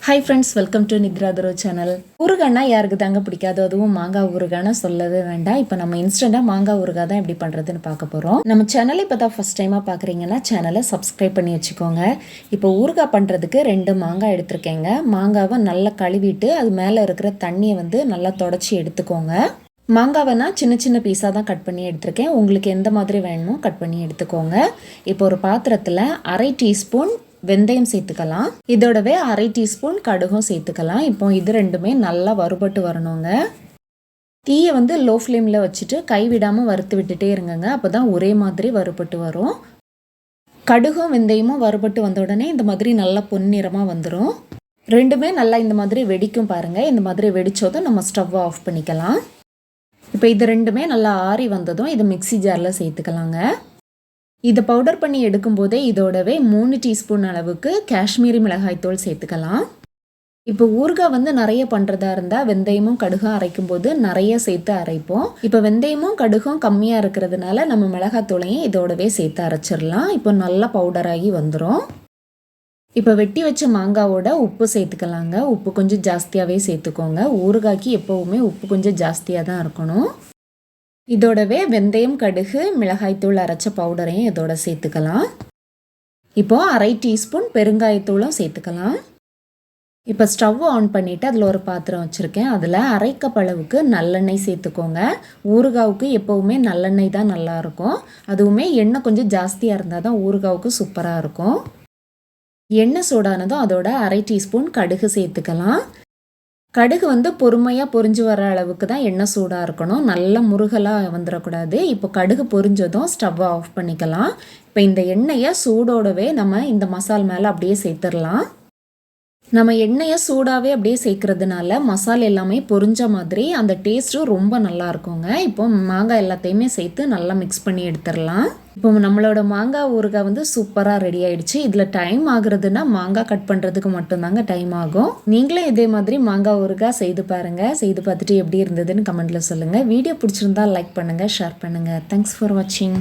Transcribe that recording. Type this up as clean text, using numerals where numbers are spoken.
Hi friends, welcome to நித்ராதரோ channel. ஊறுகாய்னா யாருக்கு தாங்க பிடிக்காது, அதுவும் மாங்காய் ஊறுகாய்னா சொல்லவே வேண்டாம். இப்போ நம்ம இன்ஸ்டண்ட்டாக மாங்காய் ஊறுகாய் தான் எப்படி பண்ணுறதுன்னு பார்க்க போகிறோம். நம்ம சேனலை இப்போ தான் ஃபஸ்ட் டைமாக பார்க்குறீங்கன்னா சேனலை சப்ஸ்கிரைப் பண்ணி வச்சுக்கோங்க. இப்போ ஊறுகாய் பண்ணுறதுக்கு 2 மாங்காய் எடுத்திருக்கேங்க. மாங்காவை நல்லா கழுவிட்டு அது மேலே இருக்கிற தண்ணியை நல்லா தொடச்சி எடுத்துக்கோங்க. மாங்காவை நான் சின்ன சின்ன பீஸாக தான் கட் பண்ணி எடுத்திருக்கேன். உங்களுக்கு எந்த மாதிரி வேணுமோ கட் பண்ணி எடுத்துக்கோங்க. இப்போ ஒரு பாத்திரத்தில் 1/2 டீஸ்பூன் வெந்தயம் சேர்த்துக்கலாம். இதோடவே 1/2 டீஸ்பூன் கடுகும் சேர்த்துக்கலாம். இப்போ இது ரெண்டுமே நல்லா வறுபட்டு வரணுங்க. தீயை லோ ஃப்ளேமில் வச்சுட்டு கைவிடாமல் வறுத்து விட்டுட்டே இருங்கங்க. அப்போ தான் ஒரே மாதிரி வறுபட்டு வரும். கடுகும் வெந்தயமும் வறுபட்டு வந்த உடனே இந்த மாதிரி நல்லா பொன்னிறமாக வந்துடும். ரெண்டுமே நல்லா இந்த மாதிரி வெடிக்கும் பாருங்கள். இந்த மாதிரி வெடித்ததும் நம்ம ஸ்டவ்வை ஆஃப் பண்ணிக்கலாம். இப்போ இது ரெண்டுமே நல்லா ஆறி வந்ததும் இதை மிக்சி ஜாரில் சேர்த்துக்கலாங்க. இதை பவுடர் பண்ணி எடுக்கும்போதே இதோடவே 3 டீஸ்பூன் அளவுக்கு காஷ்மீரி மிளகாய்த்தூள் சேர்த்துக்கலாம். இப்போ ஊறுகாய் நிறைய பண்ணுறதா இருந்தால் வெந்தயமும் கடுகும் அரைக்கும் போது நிறைய சேர்த்து அரைப்போம். இப்போ வெந்தயமும் கடுகும் கம்மியாக இருக்கிறதுனால நம்ம மிளகாத்தூளையும் இதோடவே சேர்த்து அரைச்சிடலாம். இப்போ நல்லா பவுடராகி வந்துடும். இப்போ வெட்டி வச்ச மாங்காவோட உப்பு சேர்த்துக்கலாங்க. உப்பு கொஞ்சம் ஜாஸ்தியாகவே சேர்த்துக்கோங்க. ஊறுகாய்க்கு எப்போவுமே உப்பு கொஞ்சம் ஜாஸ்தியாக தான் இருக்கணும். இதோடவே வெந்தயம் கடுகு மிளகாய்த்தூள் அரைச்ச பவுடரையும் இதோட சேர்த்துக்கலாம். இப்போது 1/2 டீஸ்பூன் பெருங்காயத்தூளும் சேர்த்துக்கலாம். இப்போ ஸ்டவ் ஆன் பண்ணிவிட்டு அதில் ஒரு பாத்திரம் வச்சுருக்கேன். அதில் 1/2 கப் அளவுக்கு நல்லெண்ணெய் சேர்த்துக்கோங்க. ஊறுகாவுக்கு எப்போவுமே நல்லெண்ணெய் தான் நல்லாயிருக்கும். அதுவுமே எண்ணெய் கொஞ்சம் ஜாஸ்தியாக இருந்தால் தான் ஊறுகாவுக்கு சூப்பராக இருக்கும். எண்ணெய் சூடானதும் அதோட 1/2 டீஸ்பூன் கடுகு சேர்த்துக்கலாம். கடுகு பொறுமையாக பொரிஞ்சு வர அளவுக்கு தான் எண்ணெய் சூடாக இருக்கணும். நல்லா முருகலாக வந்துடக்கூடாது. இப்போ கடுகு பொரிஞ்சதும் ஸ்டவ்வை ஆஃப் பண்ணிக்கலாம். இப்போ இந்த எண்ணெயை சூடோடவே நம்ம இந்த மசால் மேலே அப்படியே சேர்த்துடலாம். நம்ம எண்ணெயை சூடாகவே அப்படியே சேர்க்கறதுனால மசாலா எல்லாமே பொரிஞ்ச மாதிரி அந்த டேஸ்ட்டும் ரொம்ப நல்லா இருக்குங்க. இப்போ மாங்காய் எல்லாத்தையுமே சேர்த்து நல்லா மிக்ஸ் பண்ணி எடுத்துடலாம். இப்போ நம்மளோட மாங்காய் ஊறுகாய் சூப்பராக ரெடி ஆயிடுச்சு. இதில் டைம் ஆகுறதுன்னா மாங்காய் கட் பண்ணுறதுக்கு மட்டும்தாங்க டைம் ஆகும். நீங்களும் இதே மாதிரி மாங்காய் ஊறுகாய் செய்து பாருங்கள். செய்து பார்த்துட்டு எப்படி இருந்ததுன்னு கமெண்ட்டில் சொல்லுங்கள். வீடியோ பிடிச்சிருந்தா லைக் பண்ணுங்கள், ஷேர் பண்ணுங்கள். தேங்க்ஸ் ஃபார் வாட்சிங்.